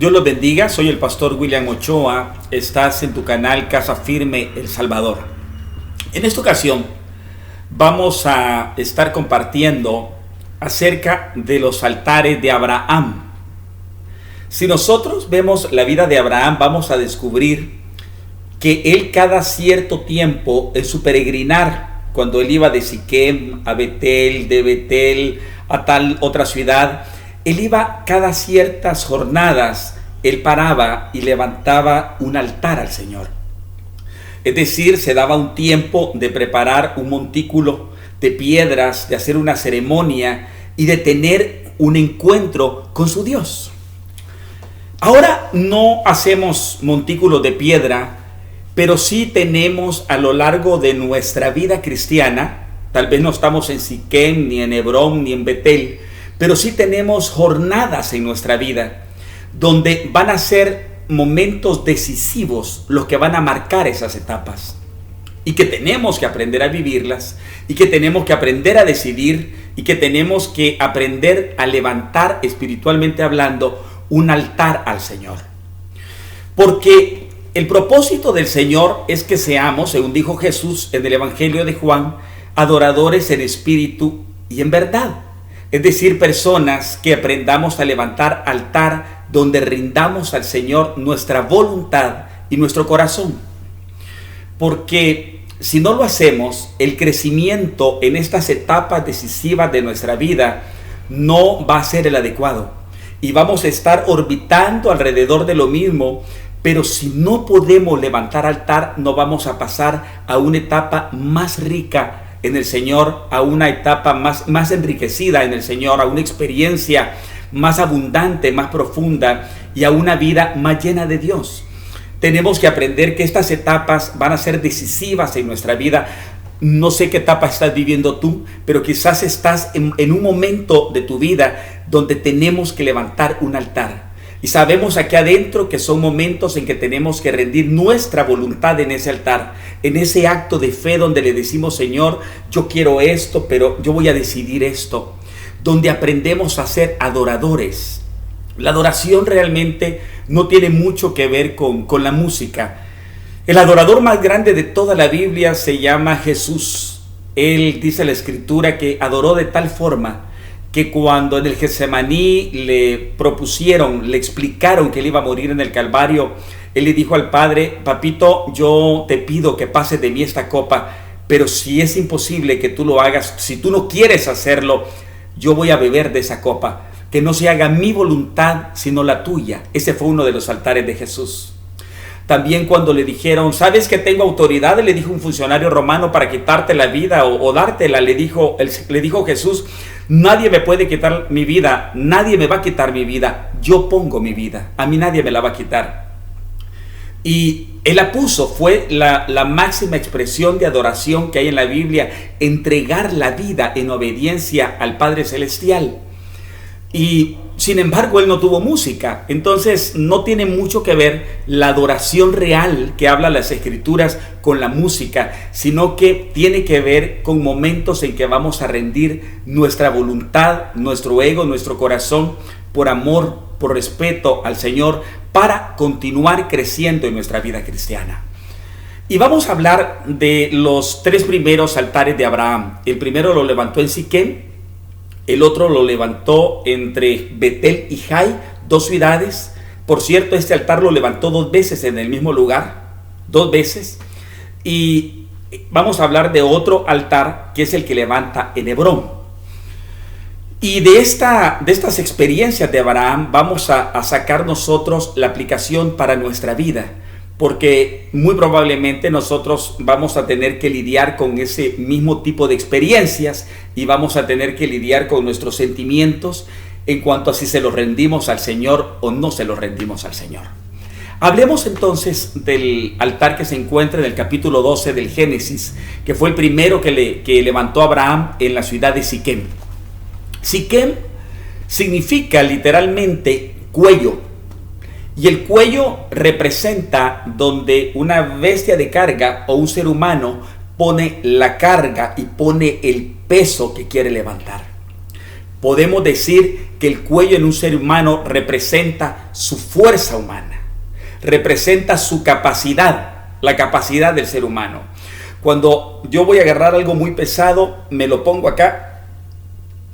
Dios los bendiga, soy el pastor William Ochoa, estás en tu canal Casa Firme El Salvador. En esta ocasión vamos a estar compartiendo acerca de los altares de Abraham. Si nosotros vemos la vida de Abraham, vamos a descubrir que él cada cierto tiempo en su peregrinar, cuando él iba de Siquem a Betel, de Betel a tal otra ciudad, él iba cada ciertas jornadas, él paraba y levantaba un altar al Señor. Es decir, se daba un tiempo de preparar un montículo de piedras, de hacer una ceremonia y de tener un encuentro con su Dios. Ahora no hacemos montículos de piedra, pero sí tenemos a lo largo de nuestra vida cristiana, tal vez no estamos en Siquem, ni en Hebrón, ni en Betel, pero sí tenemos jornadas en nuestra vida donde van a ser momentos decisivos los que van a marcar esas etapas y que tenemos que aprender a vivirlas y que tenemos que aprender a decidir y que tenemos que aprender a levantar espiritualmente hablando un altar al Señor. Porque el propósito del Señor es que seamos, según dijo Jesús en el Evangelio de Juan, adoradores en espíritu y en verdad. Es decir, personas que aprendamos a levantar altar donde rindamos al Señor nuestra voluntad y nuestro corazón. Porque si no lo hacemos, el crecimiento en estas etapas decisivas de nuestra vida no va a ser el adecuado. Y vamos a estar orbitando alrededor de lo mismo, pero si no podemos levantar altar, no vamos a pasar a una etapa más rica en el Señor, a una etapa más enriquecida en el Señor, a una experiencia más abundante, más profunda y a una vida más llena de Dios. Tenemos que aprender que estas etapas van a ser decisivas en nuestra vida. No sé qué etapa estás viviendo tú, pero quizás estás en un momento de tu vida donde tenemos que levantar un altar. Y sabemos aquí adentro que son momentos en que tenemos que rendir nuestra voluntad en ese altar, en ese acto de fe donde le decimos, Señor, yo quiero esto, pero yo voy a decidir esto. Donde aprendemos a ser adoradores. La adoración realmente no tiene mucho que ver con la música. El adorador más grande de toda la Biblia se llama Jesús. Él dice la Escritura que adoró de tal forma que cuando en el Getsemaní le explicaron que él iba a morir en el Calvario, él le dijo al Padre, papito, yo te pido que pases de mí esta copa, pero si es imposible que tú lo hagas, si tú no quieres hacerlo, yo voy a beber de esa copa, que no se haga mi voluntad sino la tuya. Ese fue uno de los altares de Jesús. También cuando le dijeron, ¿sabes que tengo autoridad? Le dijo un funcionario romano para quitarte la vida o dártela. Le dijo Jesús, nadie me puede quitar mi vida, nadie me va a quitar mi vida, yo pongo mi vida, a mí nadie me la va a quitar. Y él la puso, fue la máxima expresión de adoración que hay en la Biblia, entregar la vida en obediencia al Padre Celestial. Y sin embargo, él no tuvo música, entonces no tiene mucho que ver la adoración real que habla las Escrituras con la música, sino que tiene que ver con momentos en que vamos a rendir nuestra voluntad, nuestro ego, nuestro corazón, por amor, por respeto al Señor, para continuar creciendo en nuestra vida cristiana. Y vamos a hablar de los tres primeros altares de Abraham. El primero lo levantó en Siquem. El otro lo levantó entre Betel y Jai, dos ciudades. Por cierto, este altar lo levantó dos veces en el mismo lugar, dos veces. Y vamos a hablar de otro altar que es el que levanta en Hebrón. Y de estas experiencias de Abraham vamos a sacar nosotros la aplicación para nuestra vida. Porque muy probablemente nosotros vamos a tener que lidiar con ese mismo tipo de experiencias y vamos a tener que lidiar con nuestros sentimientos en cuanto a si se los rendimos al Señor o no se los rendimos al Señor. Hablemos entonces del altar que se encuentra en el capítulo 12 del Génesis, que fue el primero que levantó Abraham en la ciudad de Siquem. Siquem significa literalmente cuello. Y el cuello representa donde una bestia de carga o un ser humano pone la carga y pone el peso que quiere levantar. podemos decir que el cuello en un ser humano representa su fuerza humana, representa su capacidad, la capacidad del ser humano. Cuando yo voy a agarrar algo muy pesado, me lo pongo acá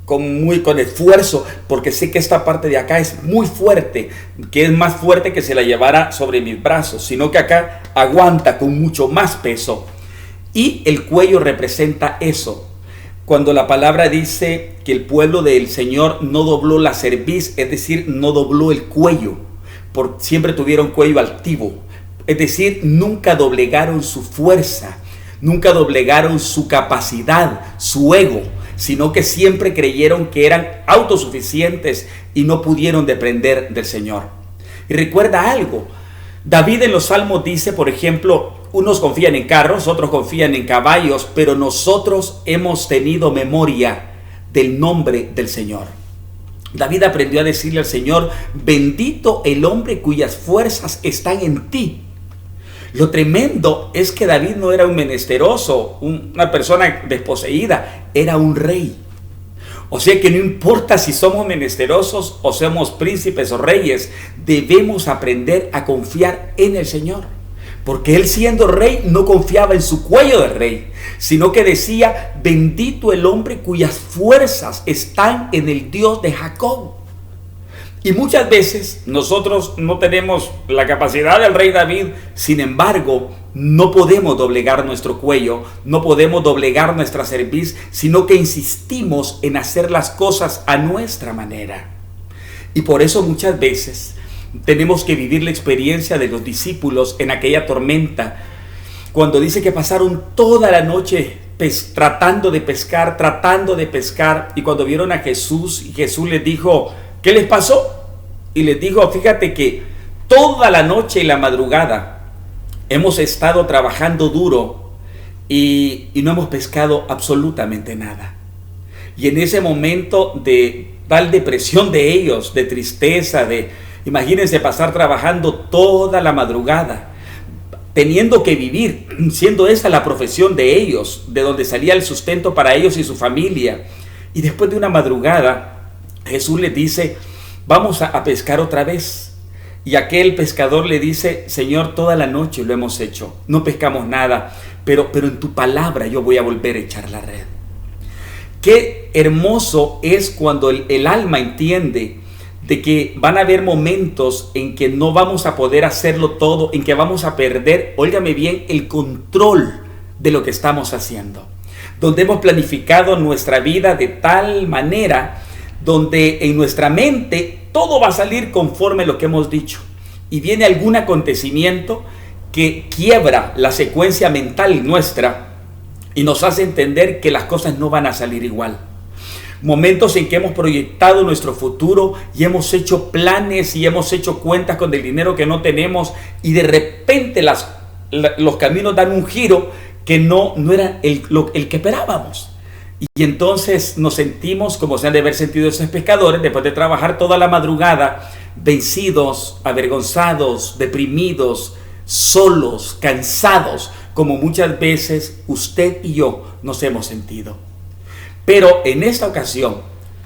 con esfuerzo, porque sé que esta parte de acá es muy fuerte, que es más fuerte que se la llevara sobre mis brazos, sino que acá aguanta con mucho más peso. Y el cuello representa eso. Cuando la palabra dice que el pueblo del Señor no dobló la cerviz, es decir, no dobló el cuello, siempre tuvieron cuello altivo, es decir, nunca doblegaron su fuerza, nunca doblegaron su capacidad, su ego, sino que siempre creyeron que eran autosuficientes y no pudieron depender del Señor. Y recuerda algo, David en los Salmos dice, por ejemplo, unos confían en carros, otros confían en caballos, pero nosotros hemos tenido memoria del nombre del Señor. David aprendió a decirle al Señor, bendito el hombre cuyas fuerzas están en ti. Lo tremendo es que David no era un menesteroso, una persona desposeída, era un rey. O sea que no importa si somos menesterosos o somos príncipes o reyes, debemos aprender a confiar en el Señor. Porque él siendo rey no confiaba en su cuello de rey, sino que decía, bendito el hombre cuyas fuerzas están en el Dios de Jacob. Y muchas veces nosotros no tenemos la capacidad del rey David, sin embargo, no podemos doblegar nuestro cuello, no podemos doblegar nuestra cerviz, sino que insistimos en hacer las cosas a nuestra manera. Y por eso muchas veces tenemos que vivir la experiencia de los discípulos en aquella tormenta, cuando dice que pasaron toda la noche tratando de pescar, y cuando vieron a Jesús, y Jesús les dijo, ¿qué les pasó? Y les dijo, fíjate que toda la noche y la madrugada hemos estado trabajando duro y no hemos pescado absolutamente nada. Y en ese momento de tal depresión de ellos, de tristeza, imagínense pasar trabajando toda la madrugada, teniendo que vivir, siendo esa la profesión de ellos, de donde salía el sustento para ellos y su familia. Y después de una madrugada, Jesús les dice, vamos a pescar otra vez. Y aquel pescador le dice, Señor, toda la noche lo hemos hecho, no pescamos nada, pero en tu palabra yo voy a volver a echar la red. Qué hermoso es cuando el alma entiende de que van a haber momentos en que no vamos a poder hacerlo todo, en que vamos a perder, óigame bien, el control de lo que estamos haciendo. Donde hemos planificado nuestra vida de tal manera, donde en nuestra mente todo va a salir conforme lo que hemos dicho. Y viene algún acontecimiento que quiebra la secuencia mental nuestra y nos hace entender que las cosas no van a salir igual. Momentos en que hemos proyectado nuestro futuro y hemos hecho planes y hemos hecho cuentas con el dinero que no tenemos, y de repente los caminos dan un giro que no era el que esperábamos. Y entonces nos sentimos como se han de haber sentido esos pescadores después de trabajar toda la madrugada, vencidos, avergonzados, deprimidos, solos, cansados, como muchas veces usted y yo nos hemos sentido. Pero en esta ocasión,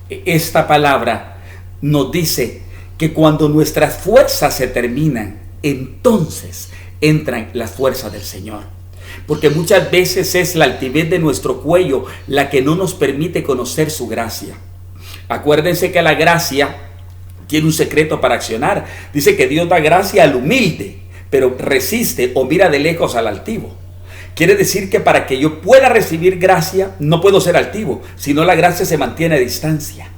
esta palabra nos dice que cuando nuestras fuerzas se terminan, entonces entran las fuerzas del Señor. Porque muchas veces es la altivez de nuestro cuello la que no nos permite conocer su gracia. Acuérdense que la gracia tiene un secreto para accionar. Dice que Dios da gracia al humilde, pero resiste o mira de lejos al altivo. Quiere decir que para que yo pueda recibir gracia, no puedo ser altivo, sino la gracia se mantiene a distancia.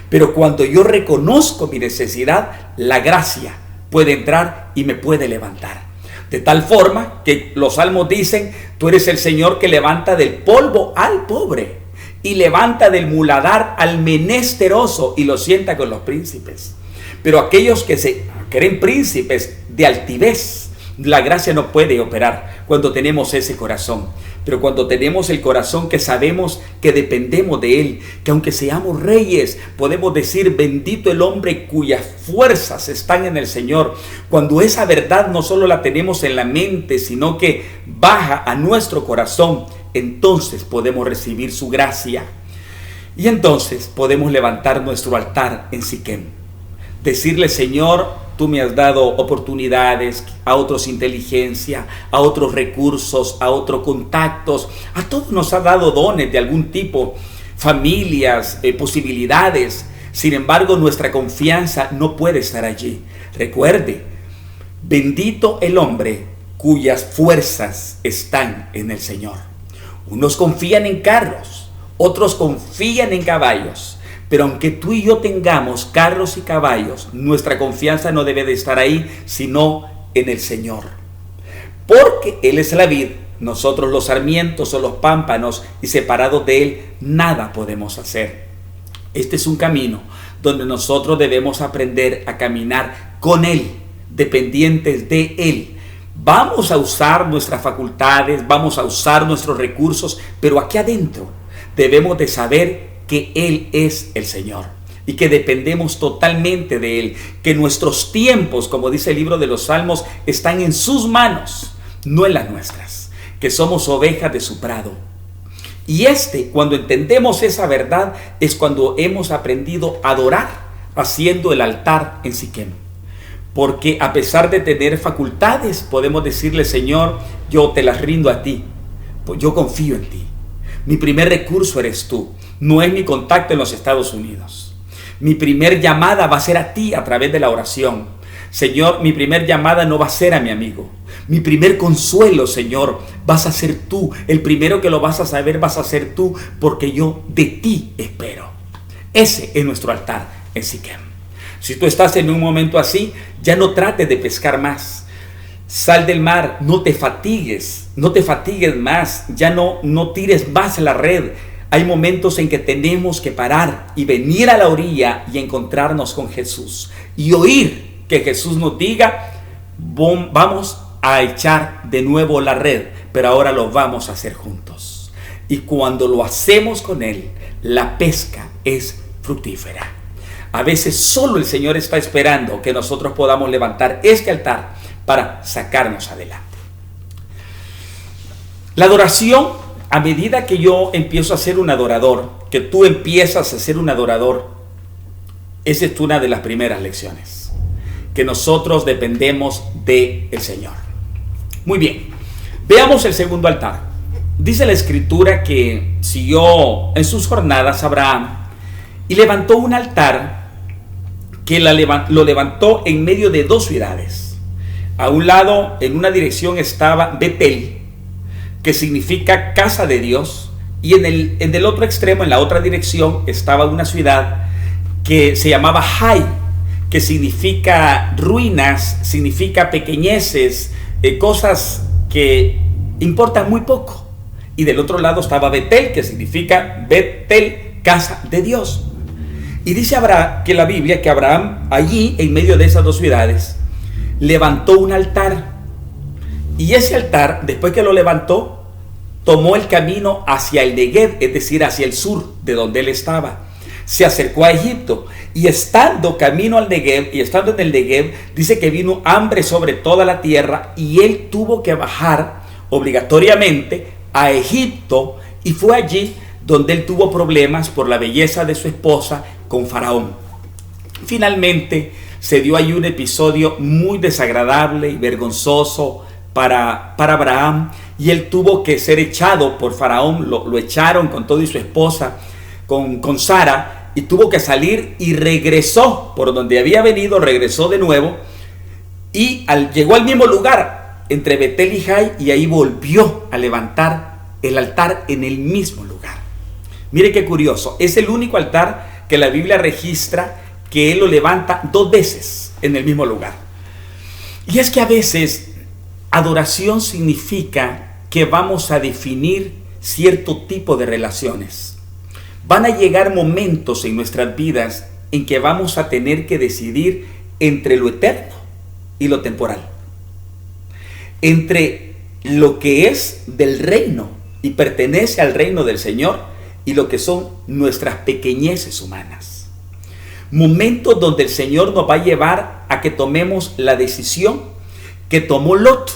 Pero cuando yo reconozco mi necesidad, la gracia puede entrar y me puede levantar. De tal forma que los salmos dicen, tú eres el Señor que levanta del polvo al pobre y levanta del muladar al menesteroso y lo sienta con los príncipes. Pero aquellos que se creen príncipes de altivez, la gracia no puede operar cuando tenemos ese corazón. Pero cuando tenemos el corazón que sabemos que dependemos de Él, que aunque seamos reyes, podemos decir, bendito el hombre cuyas fuerzas están en el Señor. Cuando esa verdad no solo la tenemos en la mente, sino que baja a nuestro corazón, entonces podemos recibir su gracia. Y entonces podemos levantar nuestro altar en Siquem. Decirle: Señor, tú me has dado oportunidades, a otros inteligencia, a otros recursos, a otros contactos. A todos nos ha dado dones de algún tipo, familias, posibilidades. Sin embargo, nuestra confianza no puede estar allí. Recuerde, bendito el hombre cuyas fuerzas están en el Señor. Unos confían en carros, otros confían en caballos. Pero aunque tú y yo tengamos carros y caballos, nuestra confianza no debe de estar ahí, sino en el Señor. Porque Él es la vid, nosotros los sarmientos o los pámpanos, y separados de Él nada podemos hacer. Este es un camino donde nosotros debemos aprender a caminar con Él, dependientes de Él. Vamos a usar nuestras facultades, vamos a usar nuestros recursos, pero aquí adentro debemos de saber que Él es el Señor y que dependemos totalmente de Él, que nuestros tiempos, como dice el libro de los Salmos, están en sus manos, no en las nuestras, que somos ovejas de su prado. Y cuando entendemos esa verdad, es cuando hemos aprendido a adorar haciendo el altar en Siquem. Porque a pesar de tener facultades, podemos decirle: Señor, yo te las rindo a ti, pues yo confío en ti. Mi primer recurso eres tú. No es mi contacto en los Estados Unidos. Mi primer llamada va a ser a ti a través de la oración. Señor, mi primer llamada no va a ser a mi amigo. Mi primer consuelo, Señor, vas a ser tú. El primero que lo vas a saber vas a ser tú, porque yo de ti espero. Ese es nuestro altar en Siquem. Si tú estás en un momento así, ya no trates de pescar más. Sal del mar, no te fatigues más, ya no tires más la red. Hay momentos en que tenemos que parar y venir a la orilla y encontrarnos con Jesús y oír que Jesús nos diga: vamos a echar de nuevo la red, pero ahora lo vamos a hacer juntos. Y cuando lo hacemos con Él, la pesca es fructífera. A veces solo el Señor está esperando que nosotros podamos levantar este altar para sacarnos adelante. La adoración, a medida que yo empiezo a ser un adorador, que tú empiezas a ser un adorador, esa es una de las primeras lecciones, que nosotros dependemos del Señor. Muy bien, veamos el segundo altar. Dice la Escritura que siguió en sus jornadas Abraham y levantó un altar que lo levantó en medio de dos ciudades. A un lado, en una dirección, estaba Betel, que significa casa de Dios, y en el otro extremo, en la otra dirección, estaba una ciudad que se llamaba Hai, que significa ruinas, significa pequeñeces, cosas que importan muy poco. Y del otro lado estaba Betel, que significa Betel, casa de Dios. Y dice que la Biblia que Abraham, allí en medio de esas dos ciudades, levantó un altar. Y ese altar, después que lo levantó, tomó el camino hacia el Negev, es decir, hacia el sur de donde él estaba. Se acercó a Egipto y estando camino al Negev, y estando en el Negev, dice que vino hambre sobre toda la tierra y él tuvo que bajar obligatoriamente a Egipto, y fue allí donde él tuvo problemas por la belleza de su esposa con Faraón. Finalmente se dio ahí un episodio muy desagradable y vergonzoso para Abraham, y él tuvo que ser echado por Faraón. Lo echaron con todo y su esposa, con Sara, y tuvo que salir y regresó por donde había venido, regresó de nuevo y llegó al mismo lugar entre Betel y Hai, y ahí volvió a levantar el altar en el mismo lugar. Mire qué curioso, es el único altar que la Biblia registra que él lo levanta dos veces en el mismo lugar. Y es que a veces adoración significa que vamos a definir cierto tipo de relaciones. Van a llegar momentos en nuestras vidas en que vamos a tener que decidir entre lo eterno y lo temporal, entre lo que es del reino y pertenece al reino del Señor y lo que son nuestras pequeñeces humanas. Momentos donde el Señor nos va a llevar a que tomemos la decisión que tomó Lot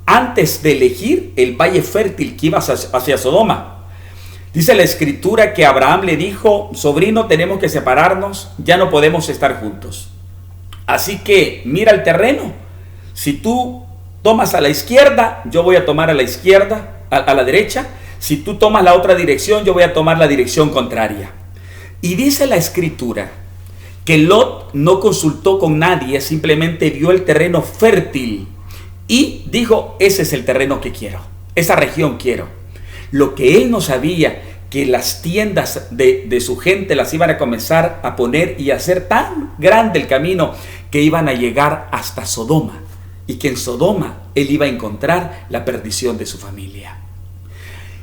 antes de elegir el valle fértil que iba hacia Sodoma. Dice la escritura que Abraham le dijo: sobrino, tenemos que separarnos, ya no podemos estar juntos. Así que mira el terreno. Si tú tomas a la izquierda, yo voy a tomar a la izquierda, a la derecha. Si tú tomas la otra dirección, yo voy a tomar la dirección contraria. Y dice la escritura que Lot no consultó con nadie, simplemente vio el terreno fértil y dijo: ese es el terreno que quiero, esa región quiero. Lo que él no sabía, que las tiendas de su gente las iban a comenzar a poner y a hacer tan grande el camino que iban a llegar hasta Sodoma, y que en Sodoma él iba a encontrar la perdición de su familia.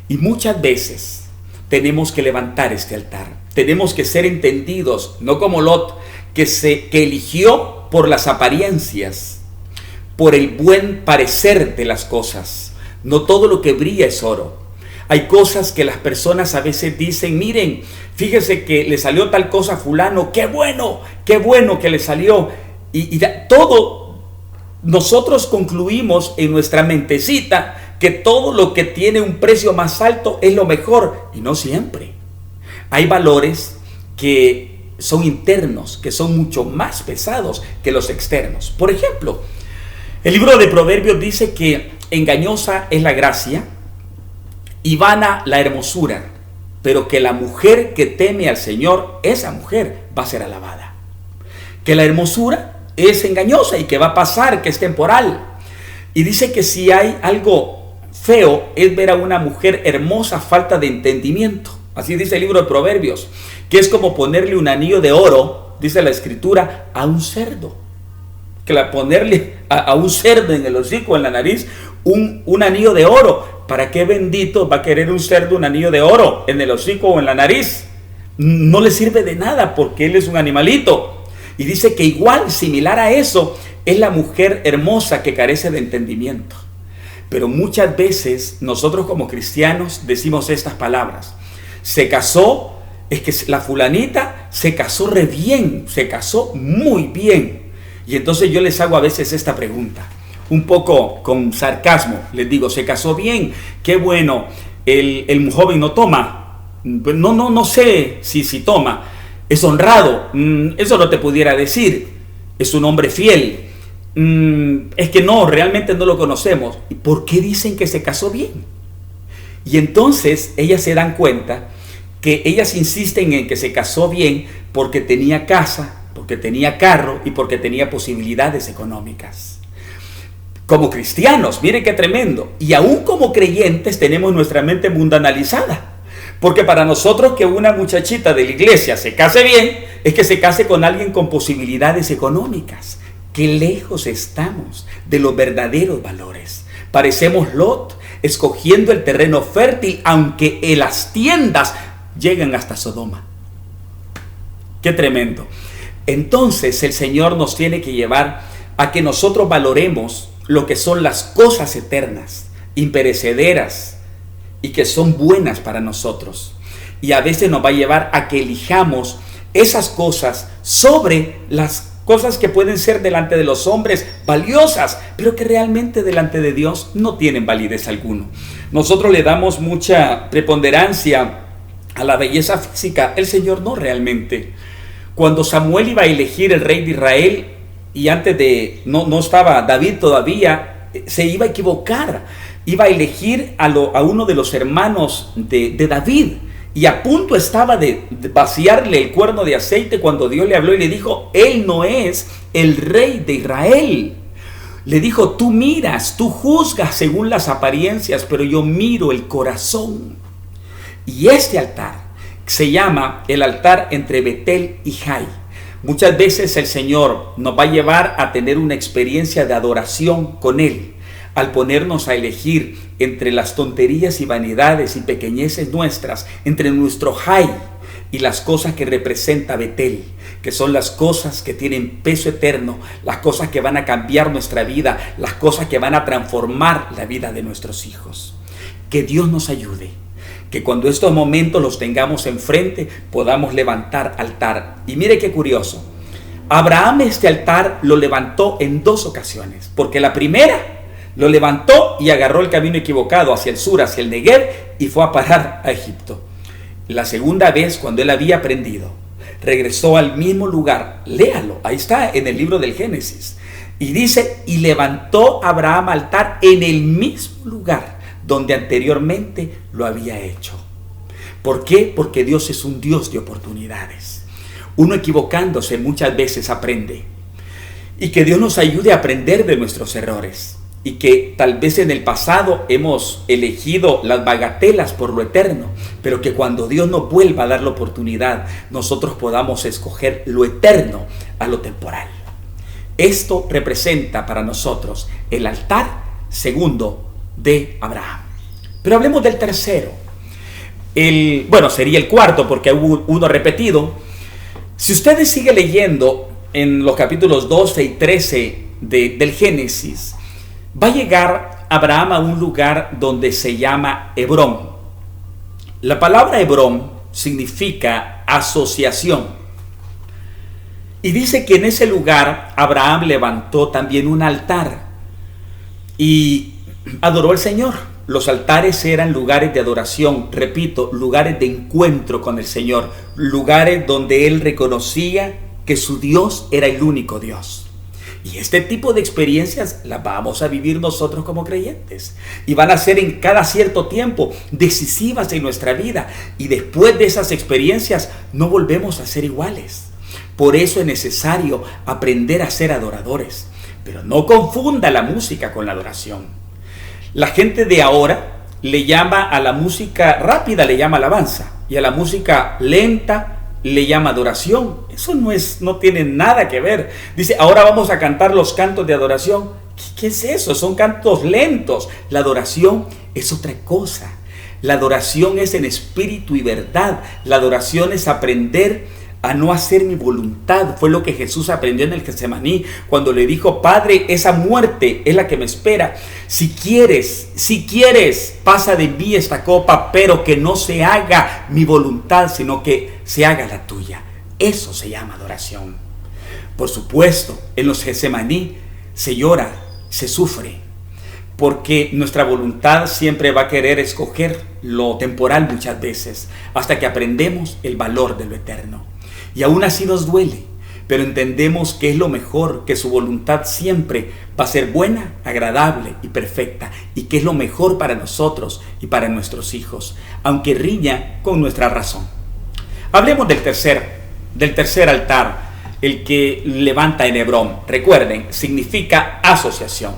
Y muchas veces tenemos que levantar este altar, tenemos que ser entendidos, no como Lot, que eligió por las apariencias, por el buen parecer de las cosas. No todo lo que brilla es oro. Hay cosas que las personas a veces dicen: miren, fíjese que le salió tal cosa a fulano, qué bueno que le salió. Y todo, nosotros concluimos en nuestra mentecita que todo lo que tiene un precio más alto es lo mejor, y no siempre. Hay valores que son internos, que son mucho más pesados que los externos. Por ejemplo, el libro de Proverbios dice que engañosa es la gracia y vana la hermosura, pero que la mujer que teme al Señor, esa mujer va a ser alabada. Que la hermosura es engañosa y que va a pasar, que es temporal. Y dice que si hay algo feo es ver a una mujer hermosa, falta de entendimiento. Así dice el libro de Proverbios, que es como ponerle un anillo de oro, dice la escritura, a un cerdo. Que ponerle a un cerdo en el hocico, en la nariz, un anillo de oro. ¿Para qué bendito va a querer un cerdo un anillo de oro en el hocico o en la nariz? No le sirve de nada porque él es un animalito. Y dice que igual, similar a eso, es la mujer hermosa que carece de entendimiento. Pero muchas veces nosotros como cristianos decimos estas palabras: se casó, es que la fulanita se casó re bien, se casó muy bien. Y entonces yo les hago a veces esta pregunta, un poco con sarcasmo, les digo: se casó bien, qué bueno, el joven no toma, no sé si toma, es honrado, eso no te pudiera decir, es un hombre fiel, es que no, realmente no lo conocemos. ¿Y por qué dicen que se casó bien? Y entonces ellas se dan cuenta que ellas insisten en que se casó bien porque tenía casa, porque tenía carro y porque tenía posibilidades económicas. Como cristianos, miren qué tremendo, y aún como creyentes tenemos nuestra mente mundanalizada, porque para nosotros que una muchachita de la iglesia se case bien, es que se case con alguien con posibilidades económicas. Qué lejos estamos de los verdaderos valores. Parecemos Lot, escogiendo el terreno fértil, aunque en las tiendas llegan hasta Sodoma. Qué tremendo. Entonces el Señor nos tiene que llevar a que nosotros valoremos lo que son las cosas eternas, imperecederas y que son buenas para nosotros. Y a veces nos va a llevar a que elijamos esas cosas sobre las cosas que pueden ser delante de los hombres valiosas, pero que realmente delante de Dios no tienen validez alguno. Nosotros le damos mucha preponderancia a la belleza física, el Señor no realmente. Cuando Samuel iba a elegir el rey de Israel, y antes de, no estaba David todavía, se iba a equivocar, iba a elegir a uno de los hermanos de David, y a punto estaba de vaciarle el cuerno de aceite cuando Dios le habló y le dijo: él no es el rey de Israel. Le dijo: tú miras, tú juzgas según las apariencias, pero yo miro el corazón. Y este altar se llama el altar entre Betel y Jai. Muchas veces el Señor nos va a llevar a tener una experiencia de adoración con Él, al ponernos a elegir entre las tonterías y vanidades y pequeñeces nuestras, entre nuestro Jai y las cosas que representa Betel, que son las cosas que tienen peso eterno, las cosas que van a cambiar nuestra vida, las cosas que van a transformar la vida de nuestros hijos. Que Dios nos ayude, que cuando estos momentos los tengamos enfrente podamos levantar altar. Y mire qué curioso, Abraham este altar lo levantó en 2 ocasiones, porque la primera lo levantó y agarró el camino equivocado hacia el sur, hacia el Negev, y fue a parar a Egipto. la segunda vez cuando él había aprendido, regresó al mismo lugar. Léalo, ahí está en el libro del Génesis. Y dice, y levantó Abraham altar en el mismo lugar donde anteriormente lo había hecho. ¿Por qué? Porque Dios es un Dios de oportunidades. Uno equivocándose muchas veces aprende. Y que Dios nos ayude a aprender de nuestros errores. Y que tal vez en el pasado hemos elegido las bagatelas por lo eterno, pero que cuando Dios nos vuelva a dar la oportunidad, nosotros podamos escoger lo eterno a lo temporal. Esto representa para nosotros el altar segundo de Abraham. Pero hablemos del tercero. Sería el cuarto porque hubo uno repetido. Si ustedes siguen leyendo en los capítulos 12 y 13 del Génesis, va a llegar Abraham a un lugar donde se llama Hebrón. La palabra Hebrón significa asociación. Y dice que en ese lugar Abraham levantó también un altar y adoró al Señor. Los altares eran lugares de adoración, repito, lugares de encuentro con el Señor, lugares donde él reconocía que su Dios era el único Dios. Y este tipo de experiencias las vamos a vivir nosotros como creyentes. Y van a ser en cada cierto tiempo decisivas en nuestra vida. Y después de esas experiencias no volvemos a ser iguales. Por eso es necesario aprender a ser adoradores. Pero no confunda la música con la adoración. La gente de ahora le llama a la música rápida, le llama alabanza. Y a la música lenta le llama adoración. Eso no tiene nada que ver. Dice, ahora vamos a cantar los cantos de adoración. ¿Qué es eso? Son cantos lentos. La adoración es otra cosa. La adoración es en espíritu y verdad. La adoración es aprender a no hacer mi voluntad. Fue lo que Jesús aprendió en el Getsemaní, cuando le dijo, Padre, esa muerte es la que me espera. Si quieres, pasa de mí esta copa, pero que no se haga mi voluntad, sino que se haga la tuya. Eso se llama adoración. Por supuesto, en los Getsemaní se llora, se sufre, porque nuestra voluntad siempre va a querer escoger lo temporal muchas veces, hasta que aprendemos el valor de lo eterno. Y aún así nos duele, pero entendemos que es lo mejor, que su voluntad siempre va a ser buena, agradable y perfecta, y que es lo mejor para nosotros y para nuestros hijos, aunque riña con nuestra razón. Hablemos del tercer altar, el que levanta en Hebrón. Recuerden, significa asociación.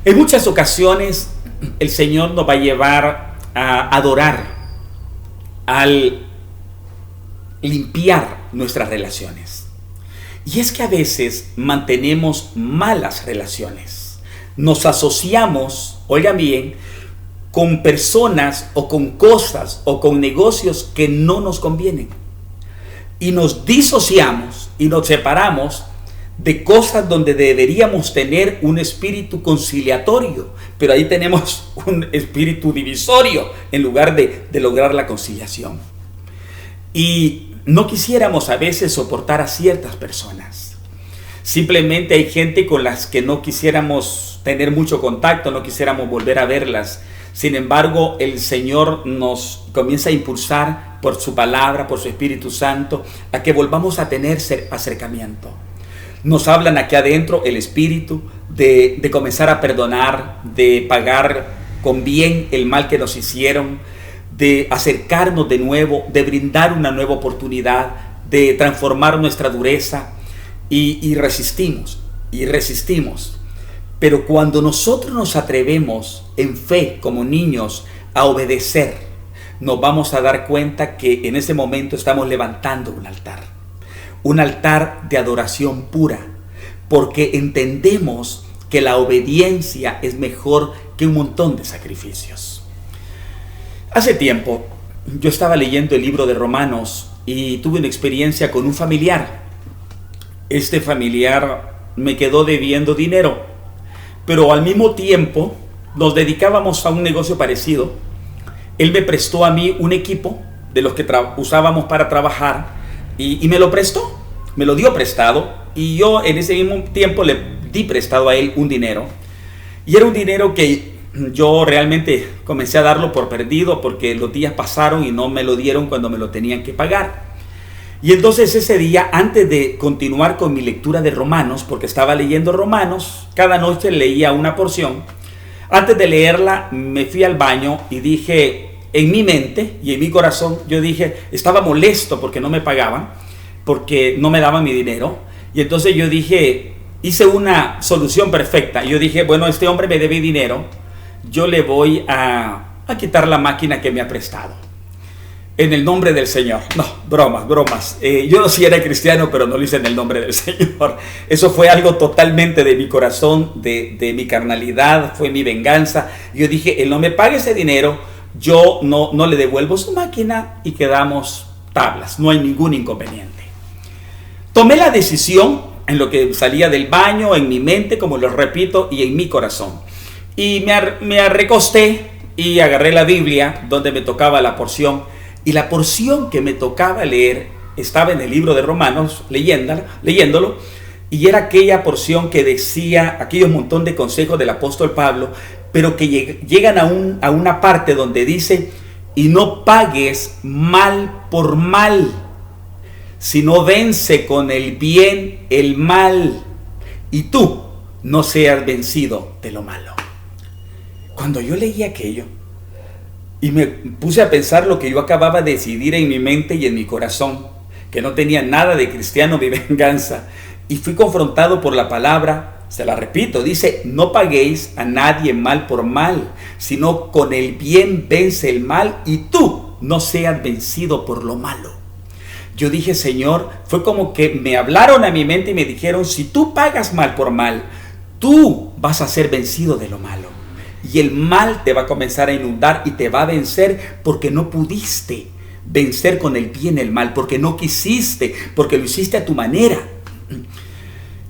En muchas ocasiones el Señor nos va a llevar a adorar, al limpiar nuestras relaciones. Y es que a veces mantenemos malas relaciones. Nos asociamos, oigan bien, con personas o con cosas o con negocios que no nos convienen. Y nos disociamos y nos separamos de cosas donde deberíamos tener un espíritu conciliatorio, pero ahí tenemos un espíritu divisorio en lugar de lograr la conciliación. Y no quisiéramos a veces soportar a ciertas personas. Simplemente hay gente con las que no quisiéramos tener mucho contacto, no quisiéramos volver a verlas. Sin embargo, el Señor nos comienza a impulsar por su palabra, por su Espíritu Santo, a que volvamos a tener acercamiento. Nos hablan aquí adentro el Espíritu de comenzar a perdonar, de pagar con bien el mal que nos hicieron, de acercarnos de nuevo, de brindar una nueva oportunidad, de transformar nuestra dureza y resistimos. Pero cuando nosotros nos atrevemos en fe como niños a obedecer, nos vamos a dar cuenta que en ese momento estamos levantando un altar de adoración pura, porque entendemos que la obediencia es mejor que un montón de sacrificios. Hace tiempo yo estaba leyendo el libro de Romanos y tuve una experiencia con un familiar. Este familiar me quedó debiendo dinero, pero al mismo tiempo nos dedicábamos a un negocio parecido. Él me prestó a mí un equipo de los que usábamos para trabajar y me lo prestó, me lo dio prestado, y yo en ese mismo tiempo le di prestado a él un dinero. Y era un dinero que yo realmente comencé a darlo por perdido porque los días pasaron y no me lo dieron cuando me lo tenían que pagar. Y entonces ese día, antes de continuar con mi lectura de Romanos, porque estaba leyendo Romanos, cada noche leía una porción, antes de leerla me fui al baño y dije, en mi mente y en mi corazón, yo dije, estaba molesto porque no me pagaban, porque no me daban mi dinero. Y entonces yo dije, hice una solución perfecta. Yo dije, bueno, este hombre me debe dinero, yo le voy a quitar la máquina que me ha prestado. En el nombre del Señor. No, bromas. Yo no sí era cristiano, pero no lo hice en el nombre del Señor. Eso fue algo totalmente de mi corazón, de mi carnalidad, fue mi venganza. Yo dije, él no me pague ese dinero, yo no le devuelvo su máquina y quedamos tablas, no hay ningún inconveniente. Tomé la decisión en lo que salía del baño, en mi mente, como lo repito, y en mi corazón. Y me recosté y agarré la Biblia donde me tocaba la porción. Y la porción que me tocaba leer estaba en el libro de Romanos, leyéndolo, y era aquella porción que decía aquellos montón de consejos del apóstol Pablo, pero que llegan a una parte donde dice, y no pagues mal por mal, sino vence con el bien el mal, y tú no seas vencido de lo malo. Cuando yo leí aquello, y me puse a pensar lo que yo acababa de decidir en mi mente y en mi corazón, que no tenía nada de cristiano mi venganza, y fui confrontado por la palabra, se la repito, dice, no paguéis a nadie mal por mal, sino con el bien vence el mal, y tú no seas vencido por lo malo. Yo dije, Señor, fue como que me hablaron a mi mente y me dijeron, si tú pagas mal por mal, tú vas a ser vencido de lo malo. Y el mal te va a comenzar a inundar y te va a vencer porque no pudiste vencer con el bien el mal, porque no quisiste, porque lo hiciste a tu manera.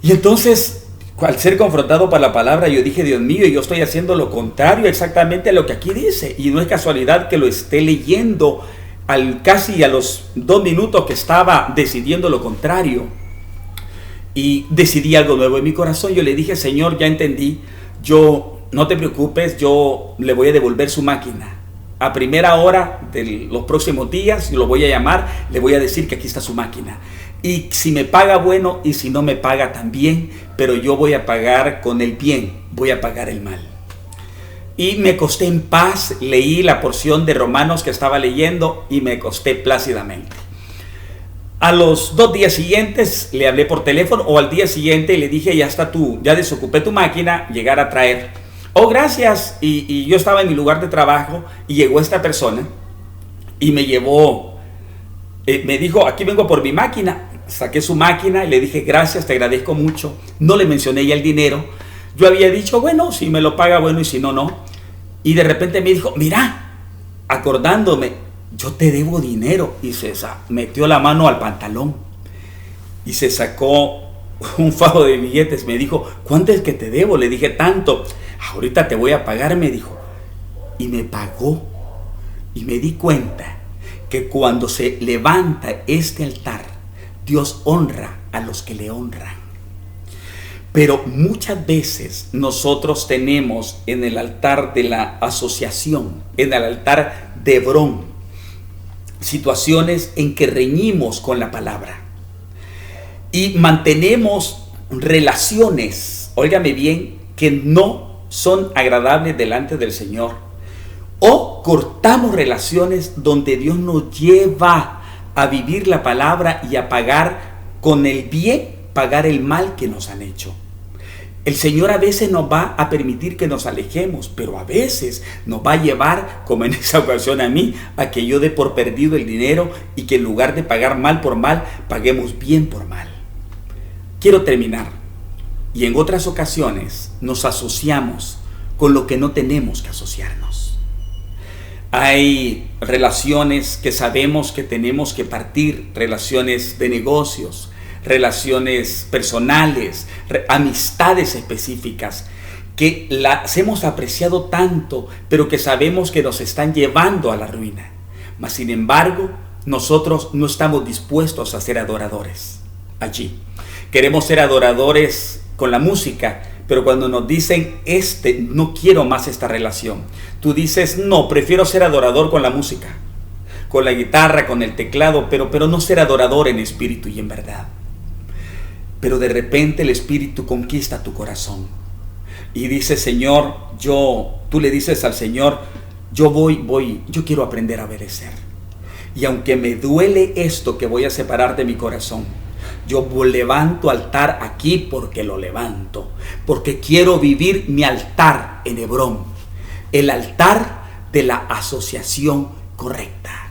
Y entonces, al ser confrontado por la palabra, yo dije, Dios mío, yo estoy haciendo lo contrario exactamente a lo que aquí dice. Y no es casualidad que lo esté leyendo casi a los 2 minutos que estaba decidiendo lo contrario. Y decidí algo nuevo en mi corazón. Yo le dije, Señor, ya entendí, no te preocupes, yo le voy a devolver su máquina. A primera hora de los próximos días, yo lo voy a llamar, le voy a decir que aquí está su máquina. Y si me paga, bueno, y si no me paga también, pero yo voy a pagar con el bien, voy a pagar el mal. Y me acosté en paz, leí la porción de Romanos que estaba leyendo y me acosté plácidamente. A los 2 días siguientes le hablé por teléfono, o al día siguiente le dije, ya desocupé tu máquina, llegar a traer. Oh, gracias. Y yo estaba en mi lugar de trabajo y llegó esta persona y me llevó, me dijo, aquí vengo por mi máquina. Saqué su máquina y le dije, gracias, te agradezco mucho. No le mencioné ya el dinero. Yo había dicho, bueno, si me lo paga, bueno, y si no, no. Y de repente me dijo, mira, acordándome, yo te debo dinero. Y se metió la mano al pantalón y se sacó un fajo de billetes. Me dijo, ¿cuánto es que te debo? Le dije, tanto. Ahorita te voy a pagar, me dijo. Y me pagó. Y me di cuenta que cuando se levanta este altar, Dios honra a los que le honran. Pero muchas veces nosotros tenemos en el altar de la asociación, en el altar de Hebrón, situaciones en que reñimos con la palabra y mantenemos relaciones, óigame bien, que no son agradables delante del Señor, o cortamos relaciones donde Dios nos lleva a vivir la palabra y a pagar con el bien, pagar el mal que nos han hecho. El Señor a veces nos va a permitir que nos alejemos, pero a veces nos va a llevar, como en esa ocasión a mí, a que yo dé por perdido el dinero y que en lugar de pagar mal por mal, paguemos bien por mal. Quiero terminar. Y en otras ocasiones nos asociamos con lo que no tenemos que asociarnos. Hay relaciones que sabemos que tenemos que partir, relaciones de negocios, relaciones personales, amistades específicas, que las hemos apreciado tanto, pero que sabemos que nos están llevando a la ruina. Mas sin embargo, nosotros no estamos dispuestos a ser adoradores allí. Queremos ser adoradores con la música, Pero cuando nos dicen, no quiero más esta relación, tú dices, no, prefiero ser adorador con la música, con la guitarra, con el teclado, pero no ser adorador en espíritu y en verdad. Pero de repente el Espíritu conquista tu corazón y dice, Señor, tú le dices al Señor, yo quiero aprender a obedecer. Y aunque me duele esto que voy a separar de mi corazón, yo levanto altar aquí porque lo levanto, porque quiero vivir mi altar en Hebrón, el altar de la asociación correcta.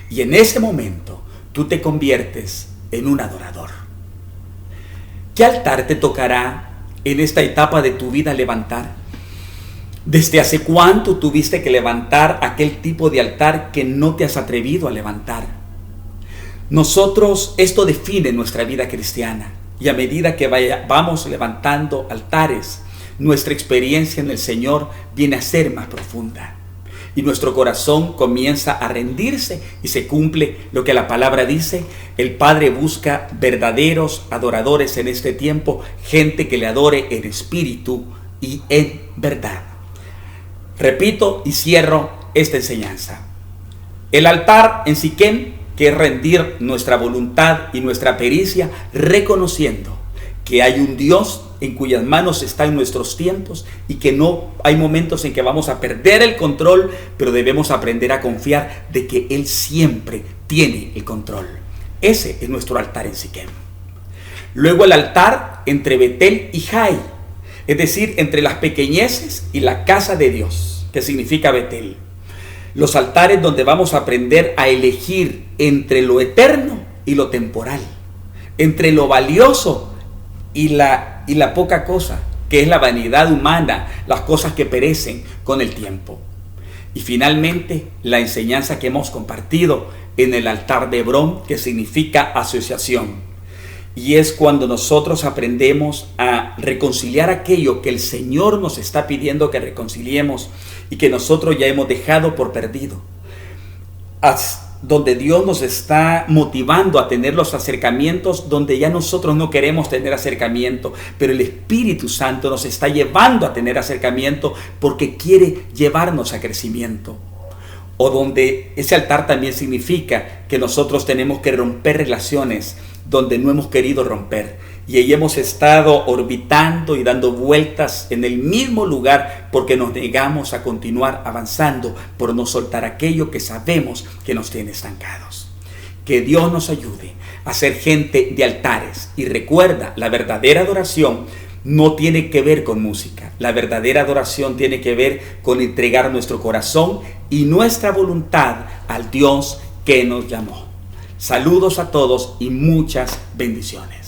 Y en ese momento tú te conviertes en un adorador. ¿Qué altar te tocará en esta etapa de tu vida levantar? ¿Desde hace cuánto tuviste que levantar aquel tipo de altar que no te has atrevido a levantar? Esto define nuestra vida cristiana, y a medida que vamos levantando altares, nuestra experiencia en el Señor viene a ser más profunda. Y nuestro corazón comienza a rendirse y se cumple lo que la palabra dice. El Padre busca verdaderos adoradores en este tiempo, gente que le adore en espíritu y en verdad. Repito y cierro esta enseñanza. El altar en Siquem, que es rendir nuestra voluntad y nuestra pericia, reconociendo que hay un Dios en cuyas manos están nuestros tiempos y que no hay momentos en que vamos a perder el control, pero debemos aprender a confiar de que Él siempre tiene el control. Ese es nuestro altar en Siquem. Luego el altar entre Betel y Jai, es decir, entre las pequeñeces y la casa de Dios, que significa Betel. Los altares donde vamos a aprender a elegir entre lo eterno y lo temporal, entre lo valioso y la poca cosa, que es la vanidad humana, las cosas que perecen con el tiempo. Y finalmente, la enseñanza que hemos compartido en el altar de Hebrón, que significa asociación. Y es cuando nosotros aprendemos a reconciliar aquello que el Señor nos está pidiendo que reconciliemos y que nosotros ya hemos dejado por perdido. Donde Dios nos está motivando a tener los acercamientos donde ya nosotros no queremos tener acercamiento, pero el Espíritu Santo nos está llevando a tener acercamiento porque quiere llevarnos a crecimiento. O donde ese altar también significa que nosotros tenemos que romper relaciones donde no hemos querido romper. Y ahí hemos estado orbitando y dando vueltas en el mismo lugar porque nos negamos a continuar avanzando por no soltar aquello que sabemos que nos tiene estancados. Que Dios nos ayude a ser gente de altares. Y recuerda, la verdadera adoración no tiene que ver con música. La verdadera adoración tiene que ver con entregar nuestro corazón y nuestra voluntad al Dios que nos llamó. Saludos a todos y muchas bendiciones.